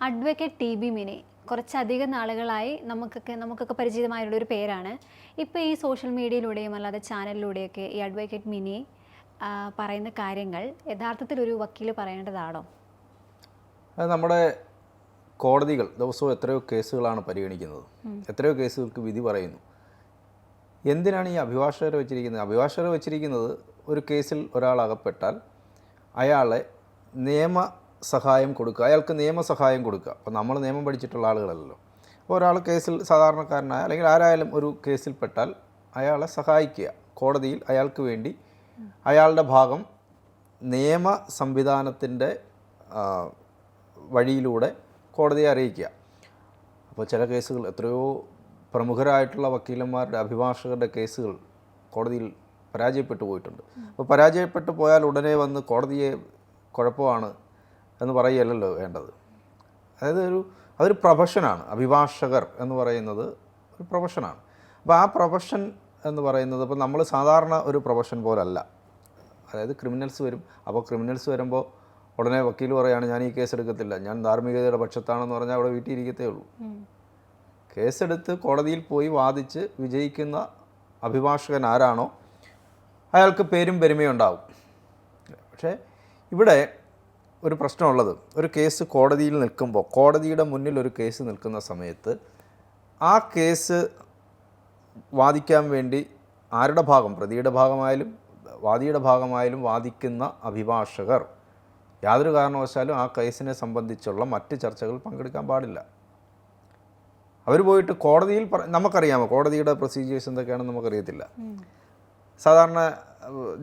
Advocate T B mini കുറച്ചധികം നാളുകളായി നമുക്കൊക്കെ പരിചിതമായുള്ളൊരു പേരാണ്. ഇപ്പോൾ ഈ സോഷ്യൽ മീഡിയയിലൂടെയും അല്ലാതെ ചാനലിലൂടെയൊക്കെ ഈ അഡ്വക്കേറ്റ് മിനി പറയുന്ന കാര്യങ്ങൾ യഥാർത്ഥത്തിൽ ഒരു വക്കീൽ പറയേണ്ടതാണോ? അത് നമ്മുടെ കോടതികൾ ദിവസവും എത്രയോ കേസുകളാണ് പരിഗണിക്കുന്നത്, എത്രയോ കേസുകൾക്ക് വിധി പറയുന്നു. എന്തിനാണ് ഈ അഭിഭാഷകരെ വെച്ചിരിക്കുന്നത്? അഭിഭാഷകരെ വെച്ചിരിക്കുന്നത് ഒരു കേസിൽ ഒരാൾ അകപ്പെട്ടാൽ അയാളെ നിയമസഹായം കൊടുക്കുക, അയാൾക്ക് നിയമസഹായം കൊടുക്കുക. അപ്പോൾ നമ്മൾ നിയമം പഠിച്ചിട്ടുള്ള ആളുകളല്ലല്ലോ. അപ്പോൾ ഒരാൾ കേസിൽ സാധാരണക്കാരനായ അല്ലെങ്കിൽ ആരായാലും ഒരു കേസിൽ പെട്ടാൽ അയാളെ സഹായിക്കുക, കോടതിയിൽ അയാൾക്ക് വേണ്ടി അയാളുടെ ഭാഗം നിയമ സംവിധാനത്തിൻ്റെ വഴിയിലൂടെ കോടതിയെ അറിയിക്കുക. അപ്പോൾ ചില കേസുകൾ എത്രയോ പ്രമുഖരായിട്ടുള്ള വക്കീലന്മാരുടെ അഭിഭാഷകരുടെ കേസുകൾ കോടതിയിൽ പരാജയപ്പെട്ടു പോയിട്ടുണ്ട്. അപ്പോൾ പരാജയപ്പെട്ടു പോയാൽ ഉടനെ വന്ന് കോടതിയെ കുഴപ്പമാണ് എന്ന് പറയുകയല്ലല്ലോ വേണ്ടത്. അതായത് അതൊരു പ്രൊഫഷനാണ്. അഭിഭാഷകർ എന്ന് പറയുന്നത് ഒരു പ്രൊഫഷനാണ്. അപ്പോൾ ആ പ്രൊഫഷൻ എന്ന് പറയുന്നത് ഇപ്പോൾ നമ്മൾ സാധാരണ ഒരു പ്രൊഫഷൻ പോലല്ല. അതായത് ക്രിമിനൽസ് വരും. അപ്പോൾ ക്രിമിനൽസ് വരുമ്പോൾ ഉടനെ വക്കീൽ പറയുകയാണ് ഞാൻ ഈ കേസ് എടുക്കത്തില്ല, ഞാൻ ധാർമ്മികതയുടെ പക്ഷത്താണെന്ന് പറഞ്ഞാൽ അവിടെ വീട്ടിൽ ഇരിക്കത്തേ ഉള്ളൂ. കേസെടുത്ത് കോടതിയിൽ പോയി വാദിച്ച് വിജയിക്കുന്ന അഭിഭാഷകൻ ആരാണോ അയാൾക്ക് പേരും പെരുമയും ഉണ്ടാവും. പക്ഷേ ഇവിടെ ഒരു പ്രശ്നമുള്ളത്, ഒരു കേസ് കോടതിയിൽ നിൽക്കുമ്പോൾ, കോടതിയുടെ മുന്നിൽ ഒരു കേസ് നിൽക്കുന്ന സമയത്ത് ആ കേസ് വാദിക്കാൻ വേണ്ടി ആരുടെ ഭാഗം, പ്രതിയുടെ ഭാഗമായാലും വാദിയുടെ ഭാഗമായാലും വാദിക്കുന്ന അഭിഭാഷകർ യാതൊരു കാരണവശാലും ആ കേസിനെ സംബന്ധിച്ചുള്ള മറ്റ് ചർച്ചകൾ പങ്കെടുക്കാൻ പാടില്ല. അവർ പോയിട്ട് കോടതിയിൽ നമുക്കറിയാമോ കോടതിയുടെ പ്രൊസീജിയേഴ്സ് എന്തൊക്കെയാണെന്ന് നമുക്കറിയത്തില്ല. സാധാരണ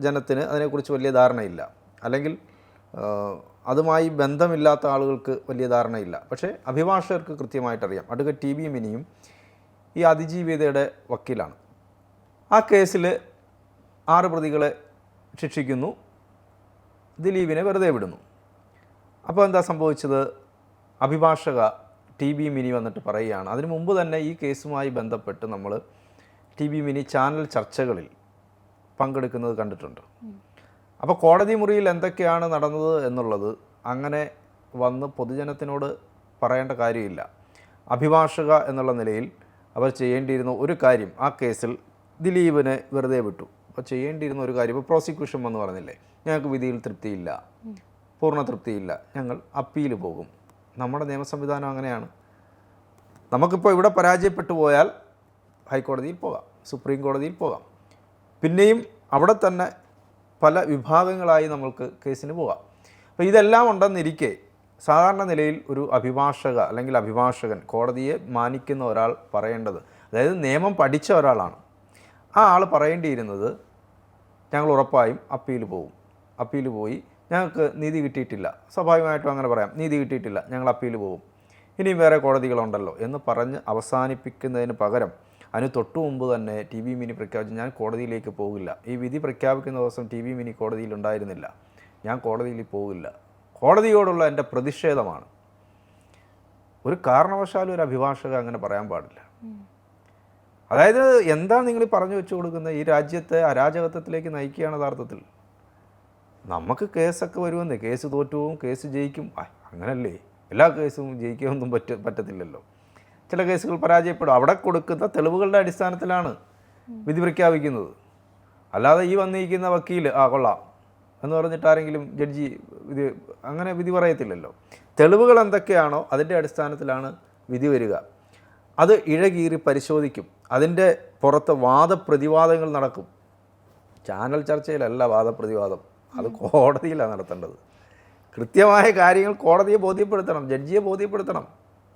ജനത്തിന് അതിനെക്കുറിച്ച് വലിയ ധാരണയില്ല, അല്ലെങ്കിൽ അതുമായി ബന്ധമില്ലാത്ത ആളുകൾക്ക് വലിയ ധാരണയില്ല. പക്ഷേ അഭിഭാഷകർക്ക് കൃത്യമായിട്ടറിയാം. അഡ്വക്കേറ്റ് ടി ബി മിനിയും ഈ അതിജീവിതയുടെ വക്കീലാണ്. ആ കേസിൽ 6 പ്രതികളെ ശിക്ഷിക്കുന്നു, ദിലീപിനെ വെറുതെ വിടുന്നു. അപ്പോൾ എന്താ സംഭവിച്ചത്? അഭിഭാഷക ടി ബി മിനി വന്നിട്ട് പറയുകയാണ്, അതിനു മുമ്പ് തന്നെ ഈ കേസുമായി ബന്ധപ്പെട്ട് നമ്മൾ ടി ബി മിനി ചാനൽ ചർച്ചകളിൽ പങ്കെടുക്കുന്നത് കണ്ടിട്ടുണ്ട്. അപ്പോൾ കോടതി മുറിയിൽ എന്തൊക്കെയാണ് നടന്നത് എന്നുള്ളത് അങ്ങനെ വന്ന് പൊതുജനത്തിനോട് പറയേണ്ട കാര്യമില്ല. അഭിഭാഷക എന്നുള്ള നിലയിൽ അവർ ചെയ്യേണ്ടിയിരുന്ന ഒരു കാര്യം, ആ കേസിൽ ദിലീപിനെ വെറുതെ വിട്ടു. അപ്പോൾ ചെയ്യേണ്ടിയിരുന്ന ഒരു കാര്യം, ഇപ്പോൾ പ്രോസിക്യൂഷൻ വന്ന് പറഞ്ഞില്ലേ ഞങ്ങൾക്ക് വിധിയിൽ തൃപ്തിയില്ല, പൂർണ്ണ തൃപ്തിയില്ല, ഞങ്ങൾ അപ്പീൽ പോകും. നമ്മുടെ നിയമ സംവിധാനം അങ്ങനെയാണ്. നമുക്കിപ്പോൾ ഇവിടെ പരാജയപ്പെട്ടു പോയാൽ ഹൈക്കോടതിയിൽ പോകാം, സുപ്രീം കോടതിയിൽ പോകാം, പിന്നെയും അവിടെ തന്നെ പല വിഭാഗങ്ങളായി നമ്മൾക്ക് കേസിന് പോകാം. അപ്പോൾ ഇതെല്ലാം ഉണ്ടെന്നിരിക്കെ സാധാരണ നിലയിൽ ഒരു അഭിഭാഷക അല്ലെങ്കിൽ അഭിഭാഷകൻ, കോടതിയെ മാനിക്കുന്ന ഒരാൾ പറയേണ്ടത്, അതായത് നിയമം പഠിച്ച ഒരാളാണ്, ആ ആൾ പറയേണ്ടിയിരുന്നത് ഞങ്ങൾ ഉറപ്പായും അപ്പീൽ പോകും, അപ്പീൽ പോയി ഞങ്ങൾക്ക് നീതി കിട്ടിയിട്ടില്ല, സ്വാഭാവികമായിട്ടും അങ്ങനെ പറയാം, നീതി കിട്ടിയിട്ടില്ല, ഞങ്ങൾ അപ്പീൽ പോകും, ഇനിയും വേറെ കോടതികളുണ്ടല്ലോ എന്ന് പറഞ്ഞ് അവസാനിപ്പിക്കുന്നതിന് പകരം അതിന് തൊട്ടു മുമ്പ് തന്നെ ടി ബി മിനി പ്രഖ്യാപിച്ചു ഞാൻ കോടതിയിലേക്ക് പോകില്ല. ഈ വിധി പ്രഖ്യാപിക്കുന്ന ദിവസം ടി ബി മിനി കോടതിയിലുണ്ടായിരുന്നില്ല. ഞാൻ കോടതിയിൽ പോകില്ല, കോടതിയോടുള്ള എൻ്റെ പ്രതിഷേധമാണ്. ഒരു കാരണവശാലും ഒരു അഭിഭാഷക അങ്ങനെ പറയാൻ പാടില്ല. അതായത് എന്താണ് നിങ്ങൾ പറഞ്ഞു വെച്ചു കൊടുക്കുന്നത്? ഈ രാജ്യത്തെ അരാജകത്വത്തിലേക്ക് നയിക്കുകയാണ് യഥാർത്ഥത്തിൽ. നമുക്ക് കേസൊക്കെ വരുമെന്നേ, കേസ് തോറ്റുപോകും, കേസ് ജയിക്കും, അങ്ങനല്ലേ, എല്ലാ കേസും ജയിക്കാനൊന്നും പറ്റത്തില്ലല്ലോ. ചില കേസുകൾ പരാജയപ്പെടും. അവിടെ കൊടുക്കുന്ന തെളിവുകളുടെ അടിസ്ഥാനത്തിലാണ് വിധി പ്രഖ്യാപിക്കുന്നത്. അല്ലാതെ ഈ വന്നിരിക്കുന്ന വക്കീൽ കൊള്ളാം എന്ന് പറഞ്ഞിട്ട് ആരെങ്കിലും ജഡ്ജി അങ്ങനെ വിധി പറയത്തില്ലല്ലോ. തെളിവുകൾ എന്തൊക്കെയാണോ അതിൻ്റെ അടിസ്ഥാനത്തിലാണ് വിധി വരിക. അത് ഇഴകീറി പരിശോധിക്കും. അതിൻ്റെ പുറത്ത് വാദപ്രതിവാദങ്ങൾ നടക്കും. ചാനൽ ചർച്ചയിലല്ല വാദപ്രതിവാദം, അത് കോടതിയിലാണ് നടത്തേണ്ടത്. കൃത്യമായ കാര്യങ്ങൾ കോടതിയെ ബോധ്യപ്പെടുത്തണം, ജഡ്ജിയെ ബോധ്യപ്പെടുത്തണം.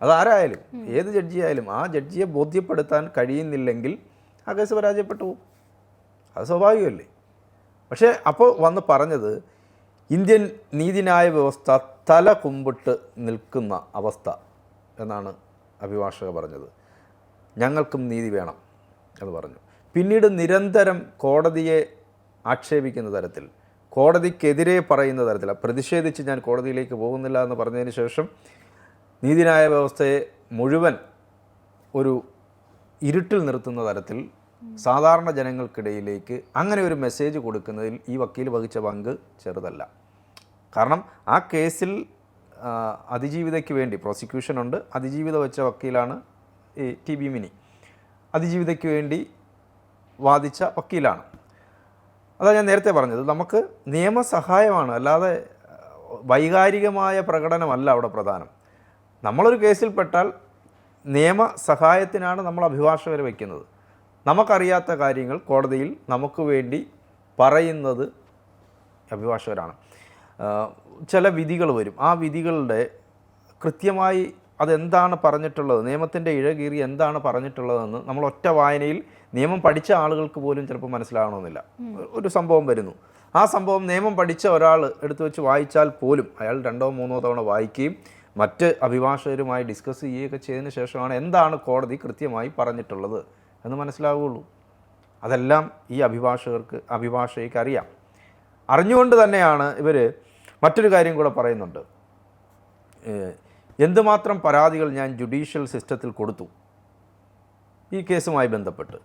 അതാരായാലും, ഏത് ജഡ്ജിയായാലും ആ ജഡ്ജിയെ ബോധ്യപ്പെടുത്താൻ കഴിയുന്നില്ലെങ്കിൽ ആ കേസ് പരാജയപ്പെട്ടു പോകും. അത് സ്വാഭാവികമല്ലേ. പക്ഷേ അപ്പോൾ വന്ന് പറഞ്ഞത് ഇന്ത്യൻ നീതിന്യായ വ്യവസ്ഥ തല കുമ്പിട്ട് നിൽക്കുന്ന അവസ്ഥ എന്നാണ് അഭിഭാഷക പറഞ്ഞത്. ഞങ്ങൾക്കും നീതി വേണം എന്ന് പറഞ്ഞു. പിന്നീട് നിരന്തരം കോടതിയെ ആക്ഷേപിക്കുന്ന തരത്തിൽ, കോടതിക്കെതിരെ പറയുന്ന തരത്തിൽ, പ്രതിഷേധിച്ച് ഞാൻ കോടതിയിലേക്ക് പോകുന്നില്ല എന്ന് പറഞ്ഞതിന് ശേഷം നീതിന്യായ വ്യവസ്ഥയെ മുഴുവൻ ഒരു ഇരുട്ടിൽ നിർത്തുന്ന തരത്തിൽ സാധാരണ ജനങ്ങൾക്കിടയിലേക്ക് അങ്ങനെ ഒരു മെസ്സേജ് കൊടുക്കുന്നതിൽ ഈ വക്കീൽ വഹിച്ച പങ്ക് ചെറുതല്ല. കാരണം ആ കേസിൽ അതിജീവിതയ്ക്ക് വേണ്ടി പ്രോസിക്യൂഷനുണ്ട്, അതിജീവിത വെച്ച വക്കീലാണ് ഈ ടി ബി മിനി. അതിജീവിതയ്ക്ക് വേണ്ടി വാദിച്ച വക്കീലാണ്. അതാണ് ഞാൻ നേരത്തെ പറഞ്ഞത്, നമുക്ക് നിയമസഹായമാണ്, അല്ലാതെ വൈകാരികമായ പ്രകടനമല്ല അവിടെ പ്രധാനം. നമ്മളൊരു കേസിൽപ്പെട്ടാൽ നിയമസഹായത്തിനാണ് നമ്മൾ അഭിഭാഷകരെ വയ്ക്കുന്നത്. നമുക്കറിയാത്ത കാര്യങ്ങൾ കോടതിയിൽ നമുക്ക് വേണ്ടി പറയുന്നത് അഭിഭാഷകരാണ്. ചില വിധികൾ വരും, ആ വിധികളുടെ കൃത്യമായി അതെന്താണ് പറഞ്ഞിട്ടുള്ളത്, നിയമത്തിൻ്റെ ഇഴകീറി എന്താണ് പറഞ്ഞിട്ടുള്ളതെന്ന് നമ്മൾ ഒറ്റ വായനയിൽ നിയമം പഠിച്ച ആളുകൾക്ക് പോലും ചിലപ്പോൾ മനസ്സിലാകണമെന്നില്ല. ഒരു സംഭവം വരുന്നു, ആ സംഭവം നിയമം പഠിച്ച ഒരാൾ എടുത്തു വെച്ച് വായിച്ചാൽ പോലും അയാൾ 2 or 3 തവണ വായിക്കുകയും മറ്റ് അഭിഭാഷകരുമായി ഡിസ്കസ് ചെയ്യുകയൊക്കെ ചെയ്തതിന് ശേഷമാണ് എന്താണ് കോടതി കൃത്യമായി പറഞ്ഞിട്ടുള്ളത് എന്ന് മനസ്സിലാവുകയുള്ളൂ. അതെല്ലാം ഈ അഭിഭാഷകയ്ക്ക് അറിയാം. അറിഞ്ഞുകൊണ്ട് തന്നെയാണ് ഇവർ മറ്റൊരു കാര്യം കൂടെ പറയുന്നുണ്ട്. എന്തുമാത്രം പരാതികൾ ഞാൻ ജുഡീഷ്യൽ സിസ്റ്റത്തിൽ കൊടുത്തു ഈ കേസുമായി ബന്ധപ്പെട്ട്.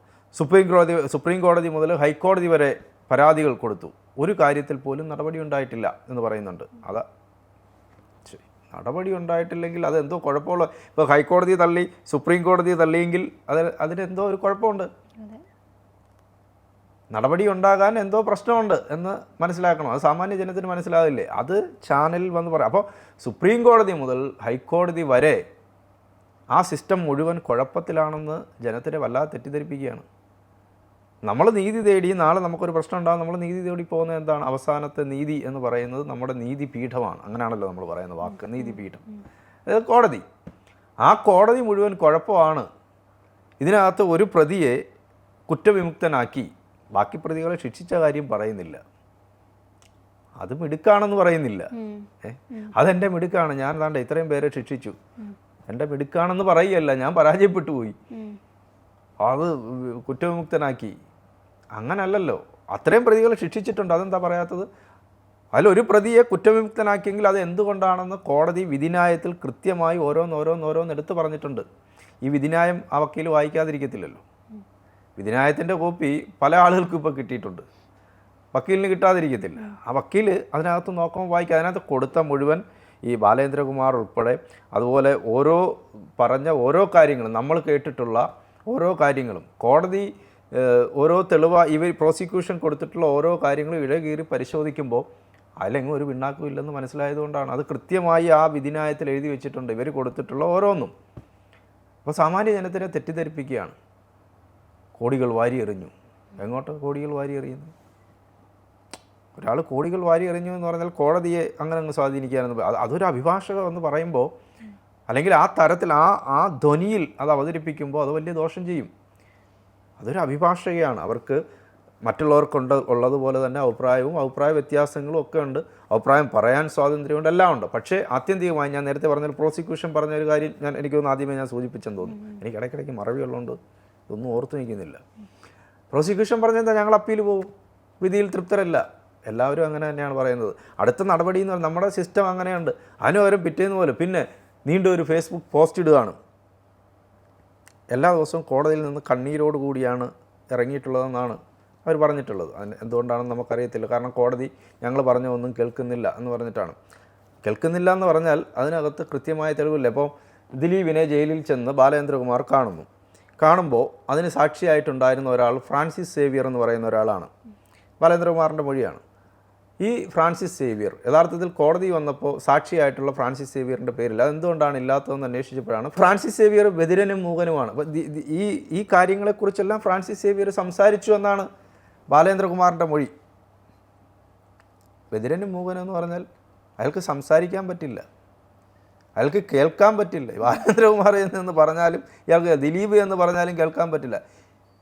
സുപ്രീം കോടതി മുതൽ ഹൈക്കോടതി വരെ പരാതികൾ കൊടുത്തു, ഒരു കാര്യത്തിൽ പോലും നടപടി ഉണ്ടായിട്ടില്ല എന്ന് പറയുന്നുണ്ട്. ശരി, നടപടി ഉണ്ടായിട്ടില്ലെങ്കിൽ അതെന്തോ കുഴപ്പമുള്ള, ഇപ്പോൾ ഹൈക്കോടതി തള്ളി സുപ്രീം കോടതി തള്ളിയെങ്കിൽ അതിനെന്തോ ഒരു കുഴപ്പമുണ്ട്, നടപടി ഉണ്ടാകാൻ എന്തോ പ്രശ്നമുണ്ട് എന്ന് മനസ്സിലാക്കണം. അത് സാമാന്യ ജനത്തിന് മനസ്സിലാകില്ലേ? അത് ചാനലിൽ വന്ന് പറയാം. അപ്പോൾ സുപ്രീം കോടതി മുതൽ ഹൈക്കോടതി വരെ ആ സിസ്റ്റം മുഴുവൻ കുഴപ്പത്തിലാണെന്ന് ജനത്തിനെ വല്ലാതെ തെറ്റിദ്ധരിപ്പിക്കുകയാണ്. നമ്മൾ നീതി തേടി, നാളെ നമുക്കൊരു പ്രശ്നം ഉണ്ടാകും, നമ്മൾ നീതി തേടി പോകുന്നത് എന്താണ്? അവസാനത്തെ നീതി എന്ന് പറയുന്നത് നമ്മുടെ നീതിപീഠമാണ്. അങ്ങനെയാണല്ലോ നമ്മൾ പറയുന്ന വാക്ക്, നീതിപീഠം. അതായത് കോടതി. ആ കോടതി മുഴുവൻ കുഴപ്പമാണ്. ഇതിനകത്ത് ഒരു പ്രതിയെ കുറ്റവിമുക്തനാക്കി ബാക്കി പ്രതികളെ ശിക്ഷിച്ച കാര്യം പറയുന്നില്ല. അത് മിടുക്കാണെന്ന് പറയുന്നില്ല. അതെൻ്റെ മിടുക്കാണ്, ഞാൻ താണ്ട ഇത്രയും പേരെ ശിക്ഷിച്ചു, എൻ്റെ മിടുക്കാണെന്ന് പറയുകയല്ല, ഞാൻ പരാജയപ്പെട്ടു പോയി, അത് കുറ്റവിമുക്തനാക്കി. അങ്ങനല്ലല്ലോ, അത്രയും പ്രതികളെ ശിക്ഷിച്ചിട്ടുണ്ട്, അതെന്താ പറയാത്തത്? അതിലൊരു പ്രതിയെ കുറ്റവിമുക്തനാക്കിയെങ്കിൽ അത് എന്തുകൊണ്ടാണെന്ന് കോടതി വിധിന്യായത്തിൽ കൃത്യമായി ഓരോന്ന് എടുത്ത് പറഞ്ഞിട്ടുണ്ട്. ഈ വിധിന്യായം ആ വക്കീൽ വായിക്കാതിരിക്കത്തില്ലല്ലോ. വിധിന്യായത്തിൻ്റെ കോപ്പി പല ആളുകൾക്കും ഇപ്പോൾ കിട്ടിയിട്ടുണ്ട്, വക്കീലിന് കിട്ടാതിരിക്കത്തില്ല. ആ വക്കീൽ അതിനകത്ത് നോക്കുമ്പോൾ വായിക്കുക. അതിനകത്ത് കൊടുത്ത മുഴുവൻ ഈ ബാലേന്ദ്രകുമാർ ഉൾപ്പെടെ, അതുപോലെ പറഞ്ഞ ഓരോ കാര്യങ്ങളും, നമ്മൾ കേട്ടിട്ടുള്ള ഓരോ കാര്യങ്ങളും, കോടതി ഓരോ ഇവർ പ്രോസിക്യൂഷൻ കൊടുത്തിട്ടുള്ള ഓരോ കാര്യങ്ങളും ഇഴകീറി പരിശോധിക്കുമ്പോൾ അതിലെങ്ങും ഒരു പിണ്ണാക്കും ഇല്ലെന്ന് മനസ്സിലായതുകൊണ്ടാണ്. അത് കൃത്യമായി ആ വിധിന്യായത്തിൽ എഴുതി വെച്ചിട്ടുണ്ട് ഇവർ കൊടുത്തിട്ടുള്ള ഓരോന്നും. അപ്പോൾ സാമാന്യ ജനത്തിനെ തെറ്റിദ്ധരിപ്പിക്കുകയാണ്. കോടികൾ വാരി എറിഞ്ഞു. എങ്ങോട്ട് കോടികൾ വാരി എറിയുന്നു? ഒരാൾ കോടികൾ വാരി എറിഞ്ഞു എന്ന് പറഞ്ഞാൽ കോടതിയെ അങ്ങനെ അങ്ങ് സ്വാധീനിക്കാനെന്ന് അതൊരു അഭിഭാഷകർ എന്ന് പറയുമ്പോൾ, അല്ലെങ്കിൽ ആ തരത്തിൽ ആ ധ്വനിയിൽ അത് അവതരിപ്പിക്കുമ്പോൾ അത് വലിയ ദോഷം ചെയ്യും. അതൊരു അഭിഭാഷകയാണ്. അവർക്ക് ഉള്ളതുപോലെ തന്നെ അഭിപ്രായ വ്യത്യാസങ്ങളും ഒക്കെ ഉണ്ട്. അഭിപ്രായം പറയാൻ സ്വാതന്ത്ര്യമുണ്ട്, എല്ലാം ഉണ്ട്. പക്ഷേ ആത്യന്തികമായി ഞാൻ നേരത്തെ പറഞ്ഞ പ്രോസിക്യൂഷൻ പറഞ്ഞ ഒരു കാര്യം എനിക്കൊന്ന് ആദ്യമേ ഞാൻ സൂചിപ്പിച്ചെന്ന് തോന്നുന്നു. എനിക്ക് ഇടയ്ക്കിടയ്ക്ക് മറവിയുള്ളതുകൊണ്ട് ഇതൊന്നും ഓർത്തു നിൽക്കുന്നില്ല. പ്രോസിക്യൂഷൻ പറഞ്ഞെന്താ, ഞങ്ങൾ അപ്പീൽ പോകും, വിധിയിൽ തൃപ്തരല്ല. എല്ലാവരും അങ്ങനെ തന്നെയാണ് പറയുന്നത്. അടുത്ത നടപടി എന്ന് പറഞ്ഞാൽ നമ്മുടെ സിസ്റ്റം അങ്ങനെയുണ്ട്. അതിന് പകരം പിറ്റേന്ന് പോലെ പിന്നെ നീണ്ടൊരു ഫേസ്ബുക്ക് പോസ്റ്റ് ഇടുകയാണ്. എല്ലാ ദിവസവും കോടതിയിൽ നിന്ന് കണ്ണീരോടുകൂടിയാണ് ഇറങ്ങിയിട്ടുള്ളതെന്നാണ് അവർ പറഞ്ഞിട്ടുള്ളത്. അതിന് എന്തുകൊണ്ടാണെന്ന് നമുക്കറിയത്തില്ല. കാരണം കോടതി ഞങ്ങൾ പറഞ്ഞ ഒന്നും കേൾക്കുന്നില്ല എന്ന് പറഞ്ഞിട്ടാണ്. കേൾക്കുന്നില്ല എന്ന് പറഞ്ഞാൽ അതിനകത്ത് കൃത്യമായ തെളിവില്ല. ഇപ്പോൾ ദിലീപിനെ ജയിലിൽ ചെന്ന് ബാലേന്ദ്രകുമാർ കാണുമ്പോൾ അതിന് സാക്ഷിയായിട്ടുണ്ടായിരുന്ന ഒരാൾ ഫ്രാൻസിസ് സേവിയർ എന്ന് പറയുന്ന ഒരാളാണ്. ബാലേന്ദ്രകുമാറിൻ്റെ മൊഴിയാണ്. ഈ ഫ്രാൻസിസ് സേവിയർ യഥാർത്ഥത്തിൽ കോടതി വന്നപ്പോൾ സാക്ഷിയായിട്ടുള്ള ഫ്രാൻസിസ് സേവിയറിൻ്റെ പേരില്ല. അതെന്തുകൊണ്ടാണ് ഇല്ലാത്തതെന്ന് അന്വേഷിച്ചപ്പോഴാണ് ഫ്രാൻസിസ് സേവിയർ ബധിരനും മൂകനുമാണ്. അപ്പോൾ ഈ കാര്യങ്ങളെക്കുറിച്ചെല്ലാം ഫ്രാൻസിസ് സേവിയർ സംസാരിച്ചു എന്നാണ് ബാലേന്ദ്രകുമാറിൻ്റെ മൊഴി. ബധിരനും മൂകനും എന്ന് പറഞ്ഞാൽ അയാൾക്ക് സംസാരിക്കാൻ പറ്റില്ല, അയാൾക്ക് കേൾക്കാൻ പറ്റില്ല. ബാലേന്ദ്രകുമാർ എന്ന് പറഞ്ഞാലും ഇയാൾക്ക് ദിലീപ് എന്ന് പറഞ്ഞാലും കേൾക്കാൻ പറ്റില്ല.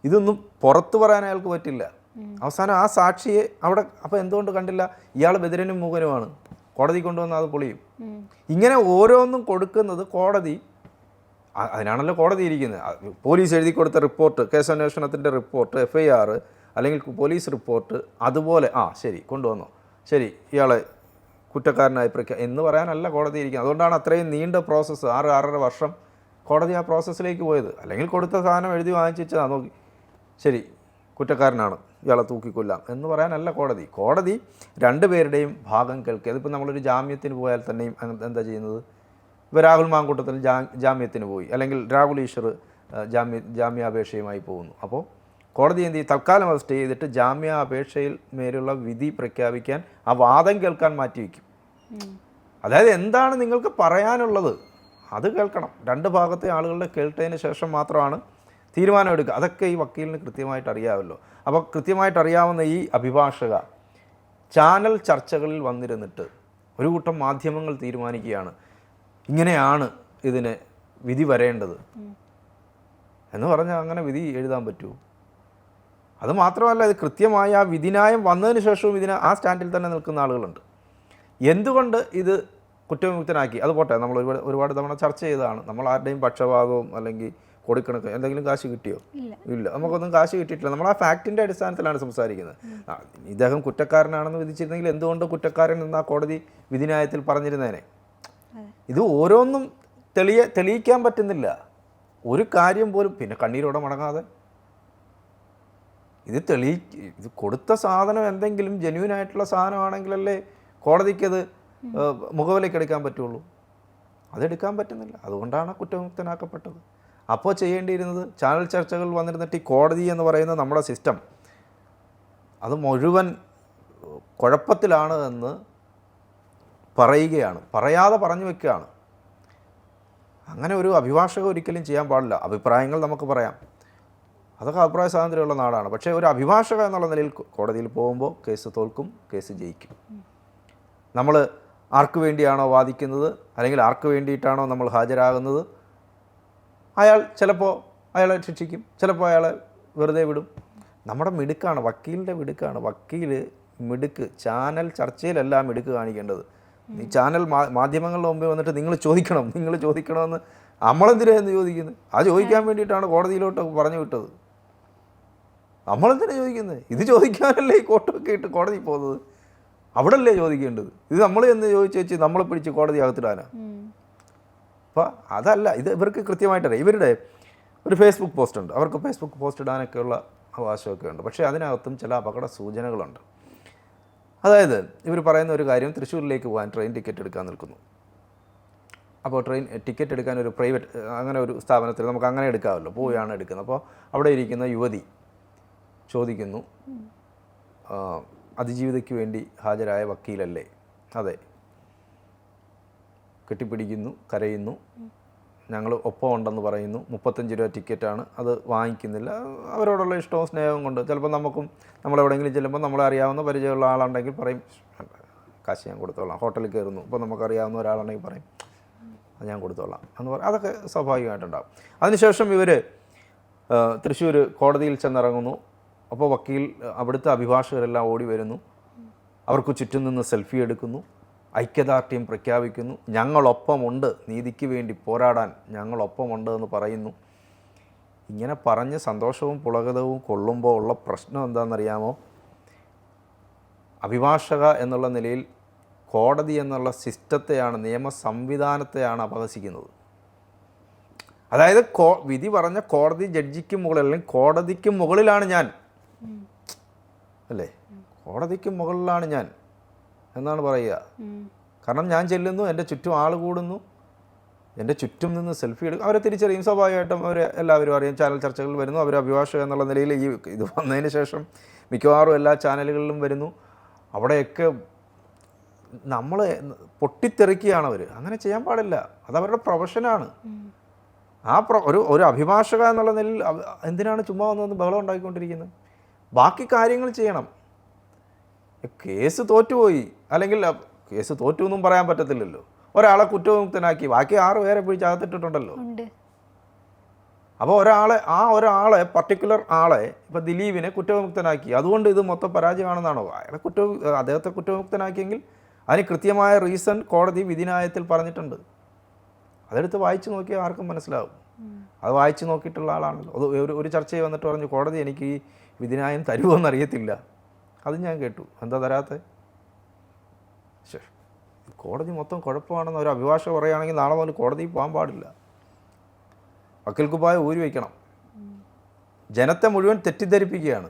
ഇതൊന്നും പുറത്തു പറയാൻ അയാൾക്ക് പറ്റില്ല. അവസാനം ആ സാക്ഷിയെ അവിടെ അപ്പോൾ എന്തുകൊണ്ട് കണ്ടില്ല? ഇയാൾ ബധിരനും മൂകനുമാണ്, കോടതി കൊണ്ടുവന്ന് അത് പൊളിയും. ഇങ്ങനെ ഓരോന്നും കൊടുക്കുന്നത് കോടതി. അതിനാണല്ലോ കോടതി ഇരിക്കുന്നത്. പോലീസ് എഴുതി കൊടുത്ത റിപ്പോർട്ട്, കേസന്വേഷണത്തിൻ്റെ റിപ്പോർട്ട്, FIR അല്ലെങ്കിൽ പോലീസ് റിപ്പോർട്ട്, അതുപോലെ ശരി കൊണ്ടുവന്നോ, ശരി ഇയാളെ കുറ്റക്കാരനായി എന്ന് പറയാനല്ല കോടതി ഇരിക്കുന്നത്. അതുകൊണ്ടാണ് അത്രയും നീണ്ട പ്രോസസ്സ്, 6-6.5 വർഷം കോടതി ആ പ്രോസസ്സിലേക്ക് പോയത്. അല്ലെങ്കിൽ കൊടുത്ത സാധനം എഴുതി വാങ്ങിച്ചാൽ നോക്കി ശരി കുറ്റക്കാരനാണ്, ഇയാളെ തൂക്കിക്കൊല്ലാം എന്ന് പറയാനല്ല കോടതി. കോടതി രണ്ടുപേരുടെയും ഭാഗം കേൾക്കുക. അതിപ്പോൾ നമ്മളൊരു ജാമ്യത്തിന് പോയാൽ തന്നെയും എന്താ ചെയ്യുന്നത്? ഇപ്പോൾ രാഹുൽ മാങ്കൂട്ടത്തിൽ ജാമ്യത്തിന് പോയി, അല്ലെങ്കിൽ രാഹുൽ ഈശ്വർ ജാമ്യാപേക്ഷയുമായി പോകുന്നു. അപ്പോൾ കോടതി എന്ത് ചെയ്യും? തൽക്കാലം അത് സ്റ്റേ ചെയ്തിട്ട് ജാമ്യാപേക്ഷയിൽ മേലുള്ള വിധി പ്രഖ്യാപിക്കാൻ ആ വാദം കേൾക്കാൻ മാറ്റിവെക്കും. അതായത് എന്താണ് നിങ്ങൾക്ക് പറയാനുള്ളത് അത് കേൾക്കണം. രണ്ട് ഭാഗത്തെ ആളുകളുടെ കേട്ടതിന് ശേഷം മാത്രമാണ് തീരുമാനം എടുക്കുക. അതൊക്കെ ഈ വക്കീലിന് കൃത്യമായിട്ട് അറിയാമല്ലോ. അപ്പോൾ കൃത്യമായിട്ട് അറിയാവുന്ന ഈ അഭിഭാഷക ചാനൽ ചർച്ചകളിൽ വന്നിരുന്നിട്ട് ഒരു കൂട്ടം മാധ്യമങ്ങൾ തീരുമാനിക്കുകയാണ് ഇങ്ങനെയാണ് ഇതിന് വിധി വരേണ്ടത് എന്ന് പറഞ്ഞാൽ അങ്ങനെ വിധി എഴുതാൻ പറ്റുമോ? അത് മാത്രമല്ല, ഇത് കൃത്യമായ ആ വിധിന്യായം വന്നതിന് ശേഷവും ആ സ്റ്റാൻഡിൽ തന്നെ നിൽക്കുന്ന ആളുകളുണ്ട്. എന്തുകൊണ്ട് ഇത് കുറ്റവിമുക്തനാക്കി? അത് പോട്ടെ, നമ്മൾ ഒരുപാട് തവണ ചർച്ച ചെയ്തതാണ്. നമ്മൾ ആരുടെയും പക്ഷപാതവും അല്ലെങ്കിൽ കൊടുക്കണക്ക് എന്തെങ്കിലും കാശ് കിട്ടിയോ? ഇല്ല, നമുക്കൊന്നും കാശ് കിട്ടിയിട്ടില്ല. നമ്മൾ ആ ഫാക്റ്റിൻ്റെ അടിസ്ഥാനത്തിലാണ് സംസാരിക്കുന്നത്. ഇദ്ദേഹം കുറ്റക്കാരനാണെന്ന് വിധിച്ചിരുന്നെങ്കിൽ എന്തുകൊണ്ട് കുറ്റക്കാരൻ എന്ന് ആ കോടതി വിധിന്യായത്തിൽ പറഞ്ഞിരുന്നേനെ. ഇത് ഓരോന്നും തെളിയിക്കാൻ പറ്റുന്നില്ല ഒരു കാര്യം പോലും. പിന്നെ കണ്ണീരോടെ മടങ്ങാതെ ഇത് കൊടുത്ത സാധനം എന്തെങ്കിലും ജെന്യൂനായിട്ടുള്ള സാധനമാണെങ്കിലല്ലേ കോടതിക്കത് മുഖവിലേക്ക് എടുക്കാൻ പറ്റുള്ളൂ. അതെടുക്കാൻ പറ്റുന്നില്ല. അതുകൊണ്ടാണ് കുറ്റമുക്തനാക്കപ്പെട്ടത്. അപ്പോൾ ചെയ്യേണ്ടിയിരുന്നത് ചാനൽ ചർച്ചകൾ വന്നിരുന്നിട്ട് ഈ കോടതി എന്ന് പറയുന്ന നമ്മുടെ സിസ്റ്റം അത് മുഴുവൻ കുഴപ്പത്തിലാണ് എന്ന് പറയുകയാണ്, പറയാതെ പറഞ്ഞു വെക്കുകയാണ്. അങ്ങനെ ഒരു അഭിഭാഷകൻ ഒരിക്കലും ചെയ്യാൻ പാടില്ല. അഭിപ്രായങ്ങൾ നമുക്ക് പറയാം, അതൊക്കെ അഭിപ്രായ സ്വാതന്ത്ര്യമുള്ള നാടാണ്. പക്ഷേ ഒരു അഭിഭാഷക എന്നുള്ള നിലയിൽ കോടതിയിൽ പോകുമ്പോൾ കേസ് തോൽക്കും, കേസ് ജയിക്കും. നമ്മൾ ആർക്ക് വേണ്ടിയാണോ വാദിക്കുന്നത്, അല്ലെങ്കിൽ ആർക്ക് വേണ്ടിയിട്ടാണോ നമ്മൾ ഹാജരാകുന്നത്, അയാൾ ചിലപ്പോൾ അയാളെ ശിക്ഷിക്കും, ചിലപ്പോൾ അയാളെ വെറുതെ വിടും. നമ്മുടെ മിടുക്കാണ്, വക്കീലിൻ്റെ മിടുക്കാണ്. വക്കീൽ മിടുക്ക് ചാനൽ ചർച്ചയിലല്ല മിടുക്ക് കാണിക്കേണ്ടത്. ഈ ചാനൽ മാധ്യമങ്ങളുടെ മുമ്പിൽ വന്നിട്ട് നിങ്ങൾ ചോദിക്കണമെന്ന് നമ്മളെന്തിനാന്ന് ചോദിക്കുന്നത്? ആ ചോദിക്കാൻ വേണ്ടിയിട്ടാണ് കോടതിയിലോട്ട് പറഞ്ഞു വിട്ടത്. നമ്മളെന്തിനാ ചോദിക്കുന്നത്? ഇത് ചോദിക്കാനല്ലേ ഈ കോട്ടൊക്കെ ഇട്ട് കോടതി പോകുന്നത്. അവിടെയല്ലേ ചോദിക്കേണ്ടത്. ഇത് നമ്മൾ എന്ന് ചോദിച്ച് നമ്മളെ പിടിച്ച് കോടതി അകത്തിടാനാ. അപ്പോൾ അതല്ല, ഇത് ഇവർക്ക് കൃത്യമായിട്ടറിയാം. ഇവരുടെ ഒരു ഫേസ്ബുക്ക് പോസ്റ്റ് ഉണ്ട്, അവർക്ക് ഫേസ്ബുക്ക് പോസ്റ്റ് ഇടാനൊക്കെയുള്ള അവകാശമൊക്കെ ഉണ്ട്. പക്ഷേ അതിനകത്തും ചില അപകട സൂചനകളുണ്ട്. അതായത് ഇവർ പറയുന്ന ഒരു കാര്യം, തൃശ്ശൂരിലേക്ക് പോകാൻ ട്രെയിൻ ടിക്കറ്റ് എടുക്കാൻ നിൽക്കുന്നു. അപ്പോൾ ട്രെയിൻ ടിക്കറ്റ് എടുക്കാൻ ഒരു പ്രൈവറ്റ് അങ്ങനെ ഒരു സ്ഥാപനത്തിൽ നമുക്ക് അങ്ങനെ എടുക്കാമല്ലോ, പോയാണ് എടുക്കുന്നത്. അപ്പോൾ അവിടെ ഇരിക്കുന്ന യുവതി ചോദിക്കുന്നു, അതിജീവിതയ്ക്ക് വേണ്ടി ഹാജരായ വക്കീലല്ലേ? അതെ. കെട്ടിപ്പിടിക്കുന്നു, കരയുന്നു, ഞങ്ങൾ ഒപ്പം ഉണ്ടെന്ന് പറയുന്നു. 35 രൂപ ടിക്കറ്റാണ്, അത് വാങ്ങിക്കുന്നില്ല. അവരോടുള്ള ഇഷ്ടവും സ്നേഹവും കൊണ്ട് ചിലപ്പോൾ നമ്മളെവിടെയെങ്കിലും ചെല്ലുമ്പോൾ നമ്മളെ അറിയാവുന്ന പരിചയമുള്ള ആളുണ്ടെങ്കിൽ പറയും കാശ് ഞാൻ കൊടുത്തോളാം. ഹോട്ടലിൽ കയറുന്നു, ഇപ്പോൾ നമുക്കറിയാവുന്ന ഒരാളുണ്ടെങ്കിൽ പറയും അത് ഞാൻ കൊടുത്തോളാം എന്ന് പറയും. അതൊക്കെ സ്വാഭാവികമായിട്ടുണ്ടാകും. അതിനുശേഷം ഇവർ തൃശ്ശൂർ കോടതിയിൽ ചെന്നിറങ്ങുന്നു. അപ്പോൾ വക്കീൽ അവിടുത്തെ അഭിഭാഷകരെല്ലാം ഓടി വരുന്നു, അവർക്ക് ചുറ്റും നിന്ന് സെൽഫി എടുക്കുന്നു, ഐക്യദാർഢ്യം പ്രഖ്യാപിക്കുന്നു, ഞങ്ങളൊപ്പമുണ്ട്, നീതിക്ക് വേണ്ടി പോരാടാൻ ഞങ്ങളൊപ്പമുണ്ട് എന്ന് പറയുന്നു. ഇങ്ങനെ പറഞ്ഞ് സന്തോഷവും പുളകതവും കൊള്ളുമ്പോൾ ഉള്ള പ്രശ്നം എന്താണെന്നറിയാമോ? അഭിഭാഷക എന്നുള്ള നിലയിൽ കോടതി എന്നുള്ള സിസ്റ്റത്തെയാണ്, നിയമ സംവിധാനത്തെയാണ് അപഹസിക്കുന്നത്. അതായത് വിധി പറഞ്ഞ കോടതി ജഡ്ജിക്ക് മുകളിൽ, അല്ലെങ്കിൽ കോടതിക്ക് മുകളിലാണ് ഞാൻ, അല്ലേ? കോടതിക്ക് മുകളിലാണ് ഞാൻ എന്നാണ് പറയുക. കാരണം ഞാൻ ചെല്ലുന്നു, എൻ്റെ ചുറ്റും ആൾ കൂടുന്നു, എൻ്റെ ചുറ്റും നിന്ന് സെൽഫി എടുക്കും. അവരെ തിരിച്ചറിയും, സ്വാഭാവികമായിട്ടും അവർ എല്ലാവരും അറിയാം. ചാനൽ ചർച്ചകൾ വരുന്നു, അവർ അഭിഭാഷക എന്നുള്ള നിലയിൽ ഇത് വന്നതിന് ശേഷം മിക്കവാറും എല്ലാ ചാനലുകളിലും വരുന്നു. അവിടെയൊക്കെ നമ്മൾ പൊട്ടിത്തെറിക്കുകയാണ് അവർ. അങ്ങനെ ചെയ്യാൻ പാടില്ല, അതവരുടെ പ്രൊഫഷനാണ്. ഒരു അഭിഭാഷക എന്നുള്ള നിലയിൽ എന്തിനാണ് ചുമ്മാ വന്ന് ബഹളം ഉണ്ടാക്കിക്കൊണ്ടിരിക്കുന്നത്? ബാക്കി കാര്യങ്ങൾ ചെയ്യണം. കേസ് തോറ്റുപോയി, അല്ലെങ്കിൽ കേസ് തോറ്റു എന്നും പറയാൻ പറ്റത്തില്ലല്ലോ. ഒരാളെ കുറ്റവിമുക്തനാക്കി, ബാക്കി 6 പേരെ പിടിച്ച് അകത്തിട്ടിട്ടുണ്ടല്ലോ. അപ്പോൾ ഒരാളെ പർട്ടിക്കുലർ ആളെ, ഇപ്പോൾ ദിലീപിനെ കുറ്റവിമുക്തനാക്കി, അതുകൊണ്ട് ഇത് മൊത്തം പരാജയമാണെന്നാണോ? അദ്ദേഹത്തെ കുറ്റവിമുക്തനാക്കിയെങ്കിൽ അതിന് കൃത്യമായ റീസൺ കോടതി വിധിന്യായത്തിൽ പറഞ്ഞിട്ടുണ്ട്. അതെടുത്ത് വായിച്ച് നോക്കിയാൽ ആർക്കും മനസ്സിലാവും. അത് വായിച്ച് നോക്കിയിട്ടുള്ള ആളാണല്ലോ. അത് ഒരു ചർച്ചയിൽ വന്നിട്ട് പറഞ്ഞു, കോടതി എനിക്ക് ഈ വിധിന്യായം തരുമോയെന്ന് അറിയത്തില്ല. അത് ഞാൻ കേട്ടു. എന്താ തരാത്തെ? കോടതി മൊത്തം കുഴപ്പമാണെന്ന് ഒരു അഭിഭാഷക പറയുകയാണെങ്കിൽ നാളെ മുതൽ കോടതിയിൽ പോകാൻ പാടില്ല. വക്കീൽ കുപ്പായം ഊരി വയ്ക്കണം. ജനത്തെ മുഴുവൻ തെറ്റിദ്ധരിപ്പിക്കുകയാണ്.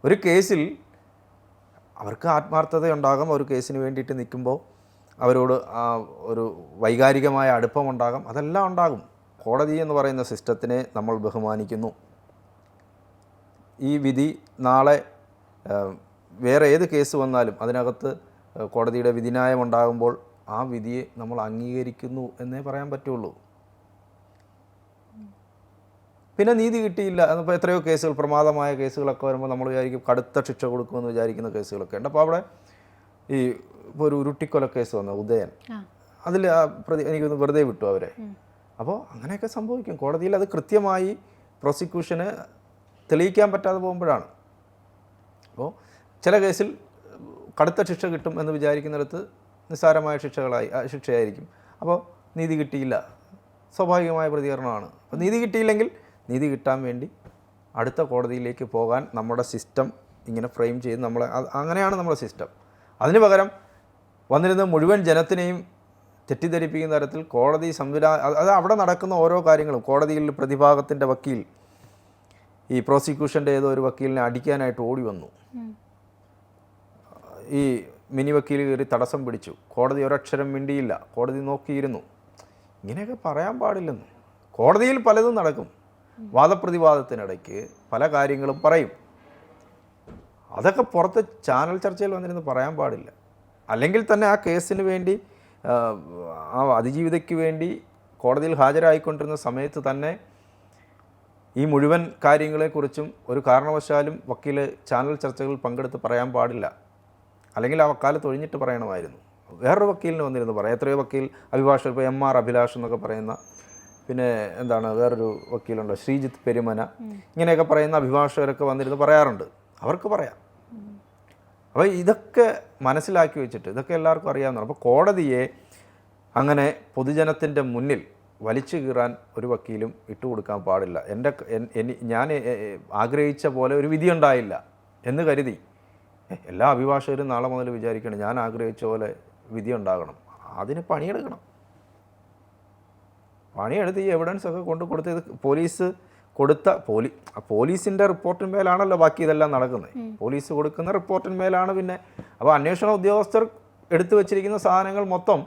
ഒരു കേസിൽ അവർക്ക് ആത്മാർത്ഥതയുണ്ടാകും, ഒരു കേസിന് വേണ്ടിയിട്ട് നിൽക്കുമ്പോൾ അവരോട് ഒരു വൈകാരികമായ അടുപ്പമുണ്ടാകും, അതെല്ലാം ഉണ്ടാകും. കോടതി എന്ന് പറയുന്ന സിസ്റ്റത്തിനെ നമ്മൾ ബഹുമാനിക്കുന്നു. ഈ വിധി നാളെ വേറെ ഏത് കേസ് വന്നാലും അതിനകത്ത് കോടതിയുടെ വിധിന്യായം ഉണ്ടാകുമ്പോൾ ആ വിധിയെ നമ്മൾ അംഗീകരിക്കുന്നു എന്നേ പറയാൻ പറ്റുള്ളൂ. പിന്നെ നീതി കിട്ടിയില്ല എന്നപ്പോൾ എത്രയോ കേസുകൾ, പ്രമാദമായ കേസുകളൊക്കെ വരുമ്പോൾ നമ്മൾ വിചാരിക്കും കടുത്ത ശിക്ഷ കൊടുക്കുമെന്ന് വിചാരിക്കുന്ന കേസുകളൊക്കെ ഉണ്ട്. അപ്പോൾ അവിടെ ഈ ഇപ്പോൾ ഒരു ഉരുട്ടിക്കൊല കേസ് വന്ന ഉദയൻ, അതിൽ എനിക്കൊന്ന് വെറുതെ വിട്ടു അവരെ. അപ്പോൾ അങ്ങനെയൊക്കെ സംഭവിക്കും. കോടതിയിൽ അത് കൃത്യമായി പ്രോസിക്യൂഷന് തെളിയിക്കാൻ പറ്റാതെ പോകുമ്പോഴാണ്. അപ്പോൾ ചില കേസിൽ കടുത്ത ശിക്ഷ കിട്ടും എന്ന് വിചാരിക്കുന്നിടത്ത് നിസ്സാരമായ ശിക്ഷയായിരിക്കും. അപ്പോൾ നീതി കിട്ടിയില്ല, സ്വാഭാവികമായ പ്രതികരണമാണ്. അപ്പോൾ നീതി കിട്ടിയില്ലെങ്കിൽ നീതി കിട്ടാൻ വേണ്ടി അടുത്ത കോടതിയിലേക്ക് പോകാൻ നമ്മുടെ സിസ്റ്റം ഇങ്ങനെ ഫ്രെയിം ചെയ്ത് നമ്മളെ, അങ്ങനെയാണ് നമ്മുടെ സിസ്റ്റം. അതിന് പകരം വന്നിരുന്ന മുഴുവൻ ജനത്തിനെയും തെറ്റിദ്ധരിപ്പിക്കുന്ന തരത്തിൽ കോടതി അത് അവിടെ നടക്കുന്ന ഓരോ കാര്യങ്ങളും, കോടതിയിൽ പ്രതിഭാഗത്തിൻ്റെ വക്കീൽ ഈ പ്രോസിക്യൂഷൻ്റെ ഏതോ ഒരു വക്കീലിനെ അടിക്കാനായിട്ട് ഓടി വന്നു. ഈ മിനി വക്കീൽ കയറി തടസ്സം പിടിച്ചു. കോടതി ഒരക്ഷരം മിണ്ടിയില്ല, കോടതി നോക്കിയിരുന്നു. ഇങ്ങനെയൊക്കെ പറയാൻ പാടില്ലെന്ന്. കോടതിയിൽ പലതും നടക്കും. വാദപ്രതിവാദത്തിനിടയ്ക്ക് പല കാര്യങ്ങളും പറയും. അതൊക്കെ പുറത്ത് ചാനൽ ചർച്ചയിൽ വന്നിരുന്ന് പറയാൻ പാടില്ല. അല്ലെങ്കിൽ തന്നെ ആ കേസിന് വേണ്ടി, ആ അതിജീവിതയ്ക്ക് വേണ്ടി കോടതിയിൽ ഹാജരായിക്കൊണ്ടിരുന്ന സമയത്ത് തന്നെ ഈ മുഴുവൻ കാര്യങ്ങളെക്കുറിച്ചും ഒരു കാരണവശാലും വക്കീൽ ചാനൽ ചർച്ചകളിൽ പങ്കെടുത്ത് പറയാൻ പാടില്ല. അല്ലെങ്കിൽ ആ വക്കാലത്ത് ഒഴിഞ്ഞിട്ട് പറയണമായിരുന്നു. വേറൊരു വക്കീലിന് വന്നിരുന്നു പറയാം. എത്രയോ വക്കീൽ അഭിഭാഷകർ, ഇപ്പോൾ MR അഭിലാഷ് എന്നൊക്കെ പറയുന്ന, പിന്നെ എന്താണ് വേറൊരു വക്കീലുണ്ട് ശ്രീജിത്ത് പെരുമന, ഇങ്ങനെയൊക്കെ പറയുന്ന അഭിഭാഷകരൊക്കെ വന്നിരുന്ന് പറയാറുണ്ട്. അവർക്ക് പറയാം. അപ്പോൾ ഇതൊക്കെ മനസ്സിലാക്കി വെച്ചിട്ട്, ഇതൊക്കെ എല്ലാവർക്കും അറിയാവുന്നതാണ്. അപ്പോൾ കോടതിയെ അങ്ങനെ പൊതുജനത്തിൻ്റെ മുന്നിൽ വലിച്ചു കീറാൻ ഒരു വക്കീലും ഇട്ടുകൊടുക്കാൻ പാടില്ല. ഞാൻ ആഗ്രഹിച്ച പോലെ ഒരു വിധി ഉണ്ടായില്ല എന്ന് കരുതി എല്ലാ അഭിഭാഷകരും നാളെ മുതൽ വിചാരിക്കണം ഞാൻ ആഗ്രഹിച്ച പോലെ വിധി ഉണ്ടാകണം. അതിന് പണിയെടുക്കണം. പണിയെടുത്ത് ഈ എവിഡൻസ് ഒക്കെ കൊടുത്ത് ഇത് പോലീസ് കൊടുത്ത പോലീസിൻ്റെ റിപ്പോർട്ടിന്മേലാണല്ലോ ബാക്കി ഇതെല്ലാം നടക്കുന്നത്. പോലീസ് കൊടുക്കുന്ന റിപ്പോർട്ടിന്മേലാണ് പിന്നെ. അപ്പോൾ അന്വേഷണ ഉദ്യോഗസ്ഥർ എടുത്തു വെച്ചിരിക്കുന്ന സാധനങ്ങൾ മൊത്തം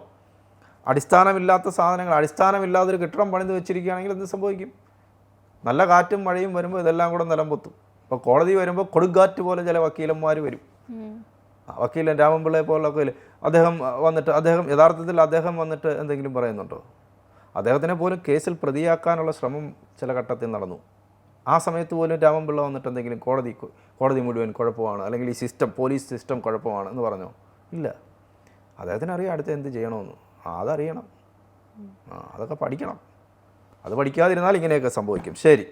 അടിസ്ഥാനമില്ലാത്ത സാധനങ്ങൾ, അടിസ്ഥാനമില്ലാതൊരു കെട്ടിടം പണിത് വെച്ചിരിക്കുകയാണെങ്കിൽ എന്ത് സംഭവിക്കും? നല്ല കാറ്റും മഴയും വരുമ്പോൾ ഇതെല്ലാം കൂടെ നിലംപൊത്തും. അപ്പോൾ കോടതി വരുമ്പോൾ കൊടുങ്കാറ്റ് പോലെ ചില വക്കീലന്മാർ വരും. വക്കീലൻ രാമൻപിള്ളയെ പോലുള്ള വക്കീൽ, അദ്ദേഹം യഥാർത്ഥത്തിൽ അദ്ദേഹം എന്തെങ്കിലും പറയുന്നുണ്ടോ? അദ്ദേഹത്തിനെ പോലും കേസിൽ പ്രതിയാക്കാനുള്ള ശ്രമം ചില ഘട്ടത്തിൽ നടന്നു. ആ സമയത്ത് പോലും രാമൻപിള്ള വന്നിട്ട് എന്തെങ്കിലും കോടതി മുഴുവൻ കുഴപ്പമാണ്, അല്ലെങ്കിൽ ഈ സിസ്റ്റം, പോലീസ് സിസ്റ്റം കുഴപ്പമാണ് എന്ന് പറഞ്ഞോ? ഇല്ല. അദ്ദേഹത്തിന് അറിയാം അടുത്ത് എന്ത് ചെയ്യണമെന്ന്. അതറിയണം, അതൊക്കെ പഠിക്കണം. അത് പഠിക്കാതിരുന്നാൽ ഇങ്ങനെയൊക്കെ സംഭവിക്കും. ശരി.